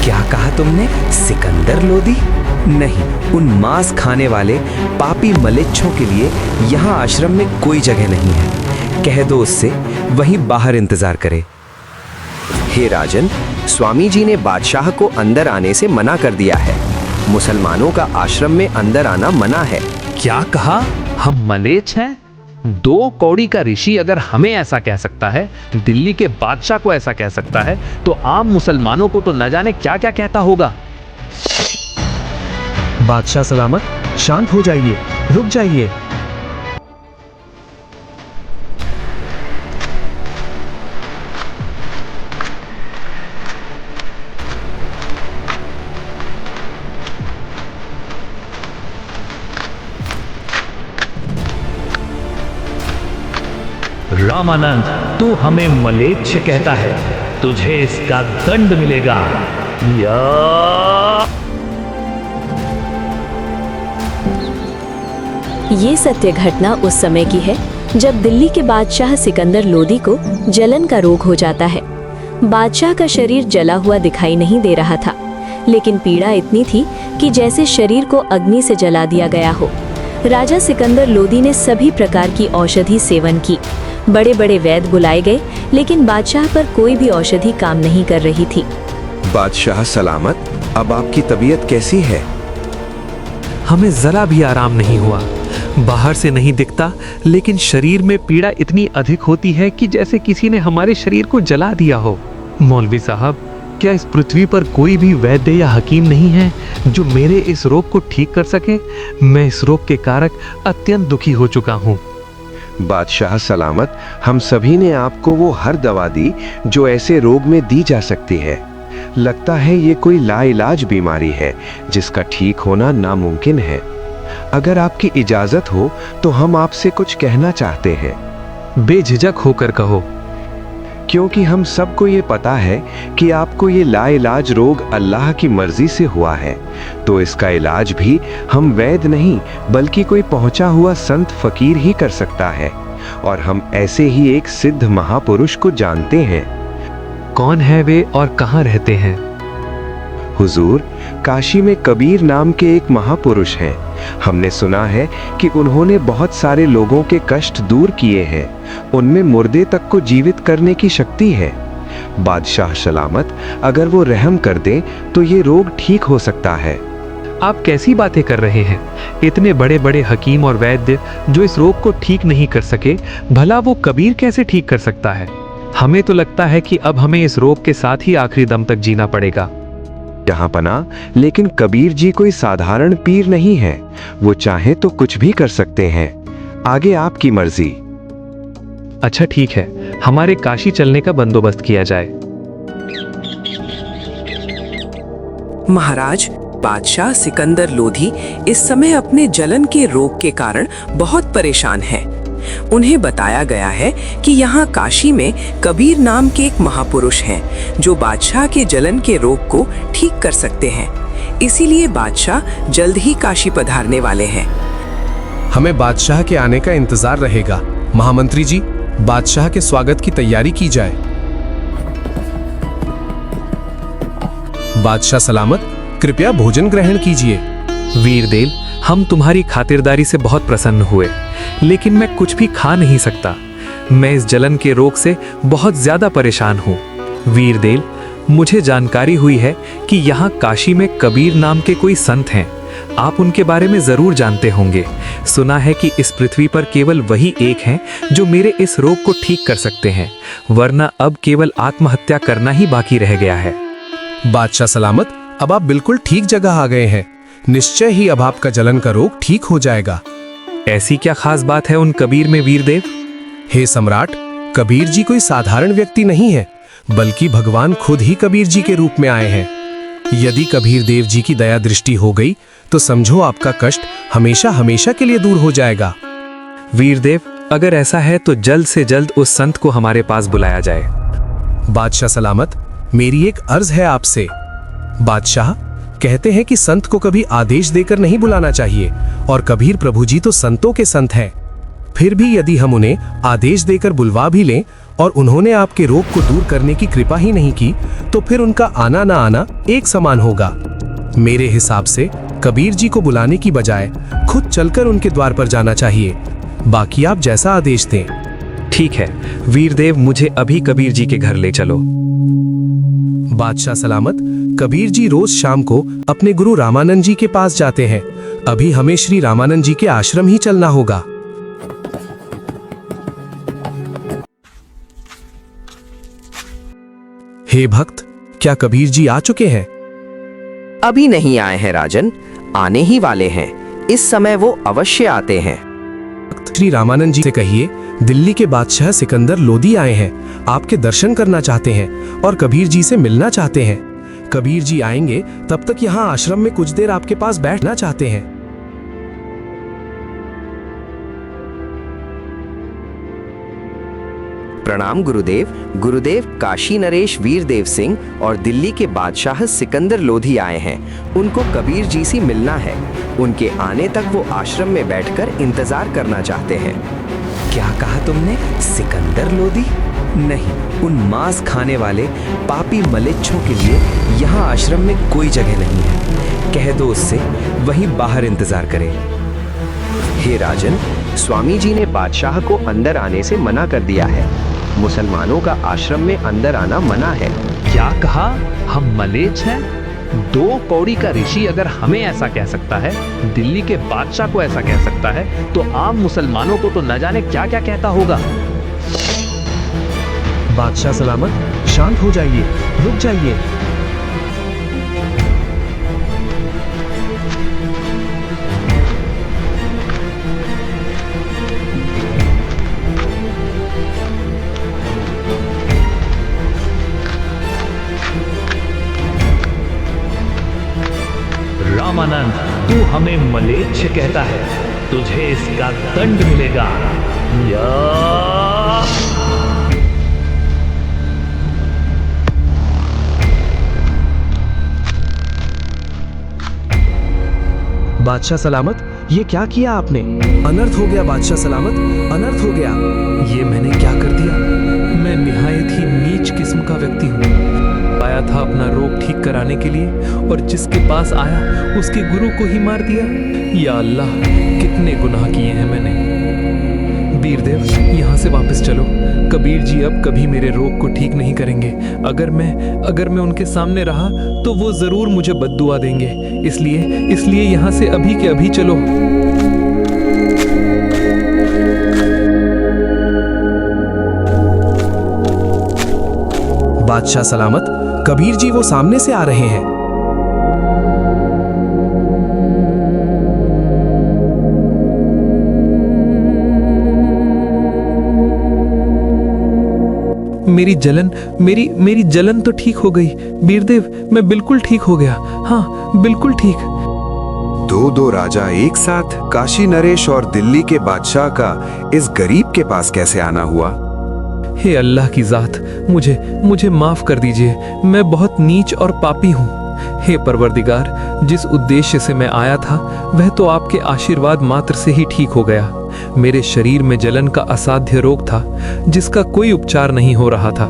क्या कहा तुमने? सिकंदर लोदी? नहीं, उन मांस खाने वाले पापी मलेच्छों के लिए यहाँ आश्रम में कोई जगह नहीं है। कह दो उससे वहीं बाहर इंतजार करे। हे राजन, स्वामी जी ने बादशाह को अंदर आने से मना कर दिया है। मुसलमानों का आश्रम में अंदर आना मना है। क्या कहा? हम मलेच्छ हैं? 2 कौड़ी का ऋषि अगर हमें ऐसा कह सकता है, दिल्ली के बादशाह को ऐसा कह सकता है, तो आम मुसलमानों को तो न जाने क्या क्या कहता होगा। बादशाह सलामत, शांत हो जाइए, रुक जाइए। रामानंद, तू हमें मलेच्छ कहता है, तुझे इसका दंड मिलेगा। या ये सत्य घटना उस समय की है जब दिल्ली के बादशाह सिकंदर लोदी को जलन का रोग हो जाता है। बादशाह का शरीर जला हुआ दिखाई नहीं दे रहा था, लेकिन पीड़ा इतनी थी कि जैसे शरीर को अग्नि से जला दिया गया हो। राजा सिकंदर लोदी ने सभी प्रकार की औषधि सेवन की। बड़े बड़े वैद्य बुलाए गए, लेकिन बादशाह पर कोई भी औषधि काम नहीं कर रही थी। बादशाह सलामत, अब आपकी तबीयत कैसी है? हमें जरा भी आराम नहीं हुआ। बाहर से नहीं दिखता, लेकिन शरीर में पीड़ा इतनी अधिक होती है कि जैसे किसी ने हमारे शरीर को जला दिया हो। मौलवी साहब, क्या इस पृथ्वी पर कोई भी वैद्य या हकीम नहीं है जो मेरे इस रोग को ठीक कर सके? मैं इस रोग के कारक अत्यंत दुखी हो चुका हूँ। बादशाह सलामत, हम सभी ने आपको वो हर दवा दी जो ऐसे रोग में दी जा सकती है। लगता है ये कोई लाइलाज बीमारी है जिसका ठीक होना नामुमकिन है। अगर आपकी इजाजत हो तो हम आपसे कुछ कहना चाहते हैं। बेझिझक होकर कहो। क्योंकि हम सबको ये पता है कि आपको ये लाइलाज रोग अल्लाह की मर्जी से हुआ है, तो इसका इलाज भी हम वैद्य नहीं बल्कि कोई पहुंचा हुआ संत फकीर ही कर सकता है। और हम ऐसे ही एक सिद्ध महापुरुष को जानते हैं। कौन है वे और कहाँ रहते हैं? हुजूर, काशी में कबीर नाम के एक महापुरुष हैं। हमने सुना है कि उन्होंने बहुत सारे लोगों के कष्ट दूर किए हैं। उनमें मुर्दे तक को जीवित करने की शक्ति है। बादशाह सलामत, अगर वो रहम कर दें तो ये रोग ठीक हो सकता है। आप कैसी बातें कर रहे हैं? इतने बड़े बड़े हकीम और वैद्य जो इस रोग को ठीक नहीं कर सके, भला वो कबीर कैसे ठीक कर सकता है? हमें तो लगता है कि अब हमें इस रोग के साथ ही आखिरी दम तक जीना पड़ेगा। जहां पना, लेकिन कबीर जी कोई साधारण पीर नहीं है। वो चाहे तो कुछ भी कर सकते हैं। आगे आपकी मर्जी। अच्छा ठीक है, हमारे काशी चलने का बंदोबस्त किया जाए। महाराज, बादशाह सिकंदर लोधी इस समय अपने जलन के रोग के कारण बहुत परेशान है। उन्हें बताया गया है कि यहाँ काशी में कबीर नाम के एक महापुरुष हैं जो बादशाह के जलन के रोग को ठीक कर सकते हैं। इसीलिए बादशाह जल्द ही काशी पधारने वाले हैं। हमें बादशाह के आने का इंतजार रहेगा। महामंत्री जी, बादशाह के स्वागत की तैयारी की जाए। बादशाह सलामत, कृपया भोजन ग्रहण कीजिए। वीरदेल, हम तुम्हारी खातिरदारी से बहुत प्रसन्न हुए, लेकिन मैं कुछ भी खा नहीं सकता। मैं इस जलन के रोग से बहुत ज्यादा परेशान हूँ। वीरदेल, मुझे जानकारी हुई है कि यहाँ काशी में कबीर नाम के कोई संत हैं। आप उनके बारे में जरूर जानते होंगे। सुना है कि इस पृथ्वी पर केवल वही एक हैं जो मेरे इस रोग को ठीक कर सकते हैं, वरना अब केवल आत्महत्या करना ही बाकी रह गया है। बादशाह सलामत, अब आप बिल्कुल ठीक जगह आ गए हैं। निश्चय ही अब आपका जलन का रोग ठीक हो जाएगा। ऐसी क्या खास बात है उन कबीर में वीरदेव? हे सम्राट, कबीर जी कोई साधारण व्यक्ति नहीं है, बल्कि भगवान खुद ही कबीर जी के रूप में आए हैं। यदि कबीर देव जी की दया दृष्टि हो गई तो समझो आपका कष्ट हमेशा हमेशा के लिए दूर हो जाएगा। वीरदेव, अगर ऐसा है तो जल्द से जल्द उस संत को हमारे पास बुलाया जाए। बादशाह सलामत, मेरी एक अर्ज है आपसे। बादशाह, कहते हैं कि संत को कभी आदेश देकर नहीं बुलाना चाहिए, और कबीर प्रभु जी तो संतों के संत हैं। फिर भी यदि हम उन्हें आदेश देकर बुलवा भी लें, और उन्होंने आपके रोग को दूर करने की कृपा ही नहीं की, तो फिर उनका आना ना आना एक समान होगा। मेरे हिसाब से कबीर जी को बुलाने की बजाय खुद चलकर उनके द्वार पर जाना चाहिए। बाकी आप जैसा आदेश दें। ठीक है वीरदेव, मुझे अभी कबीर जी के घर ले चलो। बादशाह सलामत। कबीर जी रोज शाम को अपने गुरु रामानंद जी के पास जाते हैं। अभी हमें श्री रामानंद जी के आश्रम ही चलना होगा। हे भक्त, क्या कबीर जी आ चुके हैं? अभी नहीं आए हैं राजन, आने ही वाले हैं। इस समय वो अवश्य आते हैं। श्री रामानंद जी से कहिए दिल्ली के बादशाह सिकंदर लोदी आए हैं, आपके दर्शन करना चाहते हैं और कबीर जी से मिलना चाहते हैं। कबीर जी आएंगे तब तक यहाँ आश्रम में कुछ देर आपके पास बैठना चाहते हैं। प्रणाम गुरुदेव। गुरुदेव काशी नरेश वीरदेव सिंह और दिल्ली के बादशाह सिकंदर लोधी आए हैं। उनको कबीर जी से मिलना है। उनके आने तक वो आश्रम में बैठकर इंतजार करना चाहते हैं। क्या कहा तुमने? सिकंदर लोधी? नहीं, उन मांस खाने वाले पापी मलेच्छों के लिए यहाँ आश्रम में कोई जगह नहीं है। कह दो उससे वहीं बाहर इंतजार करे। हे राजन, स्वामी जी ने बादशाह को अंदर आने से मना कर दिया है। मुसलमानों का आश्रम में अंदर आना मना है। क्या कहा? हम मलेच्छ हैं? 2 कौड़ी का ऋषि अगर हमें ऐसा कह सकता है, दिल्ली के बादशाह को ऐसा कह सकता है, तो आम मुसलमानों को तो न जाने क्या क्या कहता होगा। बादशाह सलामत, शांत हो जाइए, रुक जाइए। रामानंद, तू हमें मलेच्छ कहता है, तुझे इसका दंड मिलेगा। या बादशाह सलामत, ये क्या किया आपने? अनर्थ हो गया बादशाह सलामत, अनर्थ हो गया। ये मैंने क्या कर दिया? मैं निहायत ही नीच किस्म का व्यक्ति हूँ। आया था अपना रोग ठीक कराने के लिए और जिसके पास आया उसके गुरु को ही मार दिया। या अल्लाह, कितने गुनाह किए हैं मैंने। वीरदेव, यहाँ से वापस चलो। कबीर जी अब कभी मेरे रोग को ठीक नहीं करेंगे। अगर मैं उनके सामने रहा तो वो जरूर मुझे बद्दुआ देंगे। इसलिए यहाँ से अभी के अभी चलो। बादशाह सलामत, कबीर जी वो सामने से आ रहे हैं। मेरी जलन तो ठीक हो गई। वीरदेव, मैं बिल्कुल ठीक हो गया। हाँ, बिल्कुल ठीक। दो राजा एक साथ, काशी नरेश और दिल्ली के बादशाह का इस गरीब के पास कैसे आना हुआ? हे अल्लाह की जात, मुझे माफ कर दीजिए। मैं बहुत नीच और पापी हूँ। हे परवरदिगार, जिस उद्देश्य से मैं आया था वह तो आपके आशीर्वाद मात्र से ही ठीक हो गया। मेरे शरीर में जलन का असाध्य रोग था जिसका कोई उपचार नहीं हो रहा था।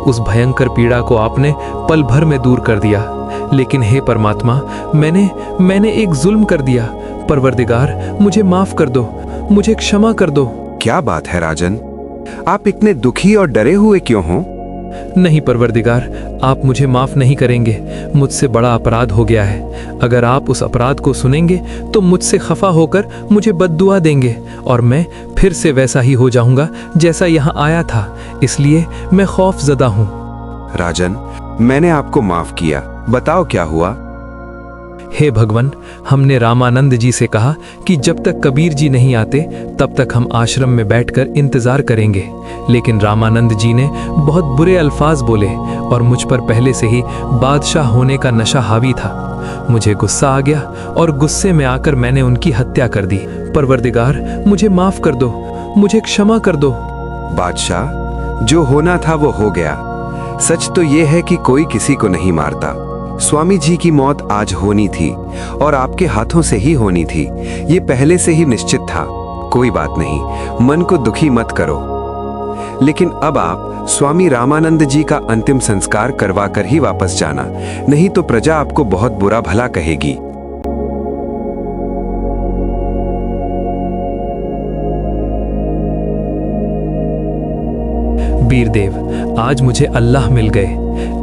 उस भयंकर पीड़ा को आपने पल भर में दूर कर दिया। लेकिन हे परमात्मा, मैंने एक जुल्म कर दिया। परवरदिगार, मुझे माफ कर दो, मुझे क्षमा कर दो। क्या बात है राजन, आप इतने दुखी और डरे हुए क्यों हो? नहीं परवरदिगार, आप मुझे माफ नहीं करेंगे। मुझसे बड़ा अपराध हो गया है। अगर आप उस अपराध को सुनेंगे तो मुझसे खफा होकर मुझे बद्दुआ देंगे और मैं फिर से वैसा ही हो जाऊंगा जैसा यहाँ आया था। इसलिए मैं खौफजदा हूँ। राजन, मैंने आपको माफ किया, बताओ क्या हुआ? हे भगवान, हमने रामानंद जी से कहा कि जब तक कबीर जी नहीं आते तब तक हम आश्रम में बैठकर इंतजार करेंगे। लेकिन रामानंद जी ने बहुत बुरे अल्फाज बोले और मुझ पर पहले से ही बादशाह होने का नशा हावी था। मुझे गुस्सा आ गया और गुस्से में आकर मैंने उनकी हत्या कर दी। परवरदिगार, मुझे माफ कर दो, मुझे क्षमा कर दो। बादशाह, जो होना था वो हो गया। सच तो ये है कि कोई किसी को नहीं मारता। स्वामी जी की मौत आज होनी थी और आपके हाथों से ही होनी थी। ये पहले से ही निश्चित था। कोई बात नहीं, मन को दुखी मत करो। लेकिन अब आप स्वामी रामानंद जी का अंतिम संस्कार करवा कर ही वापस जाना, नहीं तो प्रजा आपको बहुत बुरा भला कहेगी। वीरदेव, आज मुझे अल्लाह मिल गए,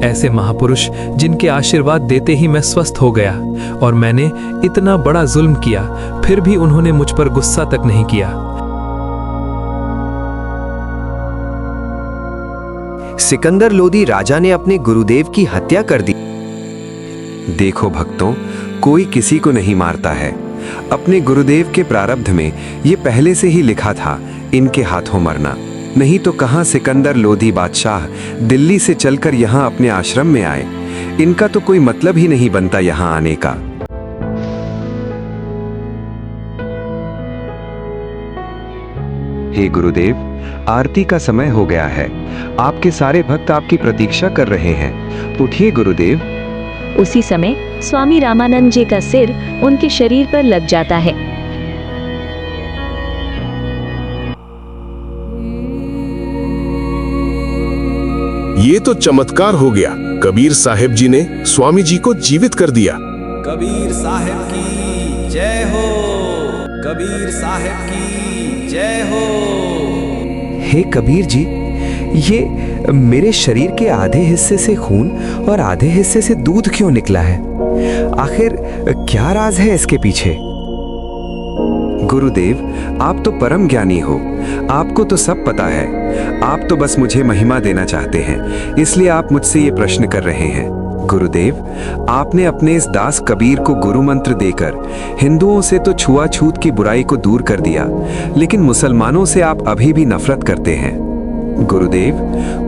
ऐसे महापुरुष जिनके आशीर्वाद देते ही मैं स्वस्थ हो गया। और मैंने इतना बड़ा जुल्म किया, फिर भी उन्होंने मुझ पर गुस्सा तक नहीं किया। सिकंदर लोदी राजा ने अपने गुरुदेव की हत्या कर दी। देखो भक्तों, कोई किसी को नहीं मारता है। अपने गुरुदेव के प्रारब्ध में ये पहले से ही लिखा था, इनके हाथों मरना। नहीं तो कहां सिकंदर लोधी बादशाह दिल्ली से चलकर यहां अपने आश्रम में आए। इनका तो कोई मतलब ही नहीं बनता यहां आने का। हे गुरुदेव, आरती का समय हो गया है। आपके सारे भक्त आपकी प्रतीक्षा कर रहे हैं। उठिए गुरुदेव। उसी समय स्वामी रामानंद जी का सिर उनके शरीर पर लग जाता है। ये तो चमत्कार हो गया। कबीर साहब जी ने स्वामी जी को जीवित कर दिया। कबीर साहब की जय हो। कबीर साहब की जय हो। हे कबीर जी, ये मेरे शरीर के आधे हिस्से से खून और आधे हिस्से से दूध क्यों निकला है? आखिर क्या राज है इसके पीछे? गुरुदेव, आप तो परम ज्ञानी हो, आपको तो सब पता है। आप तो बस मुझे महिमा देना चाहते हैं, इसलिए आप मुझसे ये प्रश्न कर रहे हैं। गुरुदेव, आपने अपने इस दास कबीर को गुरु मंत्र देकर हिंदुओं से तो छुआछूत की बुराई को दूर कर दिया, लेकिन मुसलमानों से आप अभी भी नफरत करते हैं। गुरुदेव,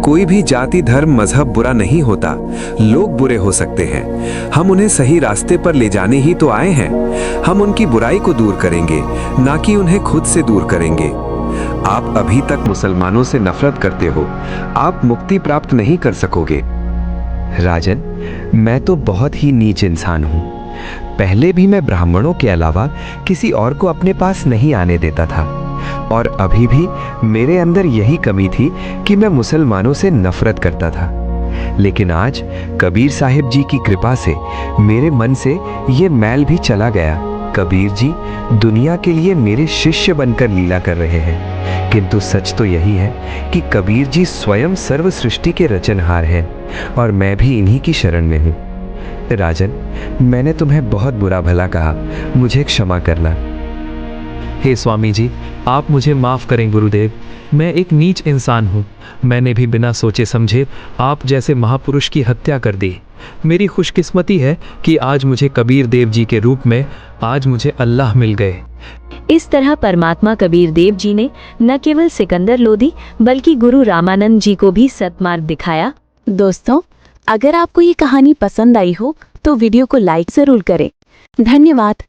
कोई भी जाति धर्म मजहब बुरा नहीं होता, लोग बुरे हो सकते हैं। हम उन्हें सही रास्ते पर ले जाने ही तो आए हैं। हम उनकी बुराई को दूर करेंगे, ना कि उन्हें खुद से दूर करेंगे। आप अभी तक मुसलमानों से नफरत करते हो, आप मुक्ति प्राप्त नहीं कर सकोगे। राजन, मैं तो बहुत ही नीच इंसान हूँ। पहले भी मैं ब्राह्मणों के अलावा किसी और को अपने पास नहीं आने देता था, और अभी भी मेरे अंदर यही कमी थी कि मैं मुसलमानों से नफरत करता था। लेकिन आज कबीर साहिब जी की कृपा से मेरे मन से ये मैल भी चला गया। कबीर जी दुनिया के लिए मेरे शिष्य बनकर लीला कर रहे हैं, किंतु सच तो यही है कि कबीर जी स्वयं सर्व सृष्टि के रचनहार हैं, और मैं भी इन्हीं की शरण में हूँ। राजन, मैंने तुम्हें बहुत बुरा भला कहा, मुझे क्षमा करना। हे स्वामी जी, आप मुझे माफ करें गुरुदेव। मैं एक नीच इंसान हूँ। मैंने भी बिना सोचे समझे आप जैसे महापुरुष की हत्या कर दी। मेरी खुशकिस्मती है कि आज मुझे कबीर देव जी के रूप में आज मुझे अल्लाह मिल गए। इस तरह परमात्मा कबीर देव जी ने न केवल सिकंदर लोधी बल्कि गुरु रामानंद जी को भी सत्मार्ग दिखाया। दोस्तों, अगर आपको ये कहानी पसंद आई हो तो वीडियो को लाइक जरूर करें। धन्यवाद।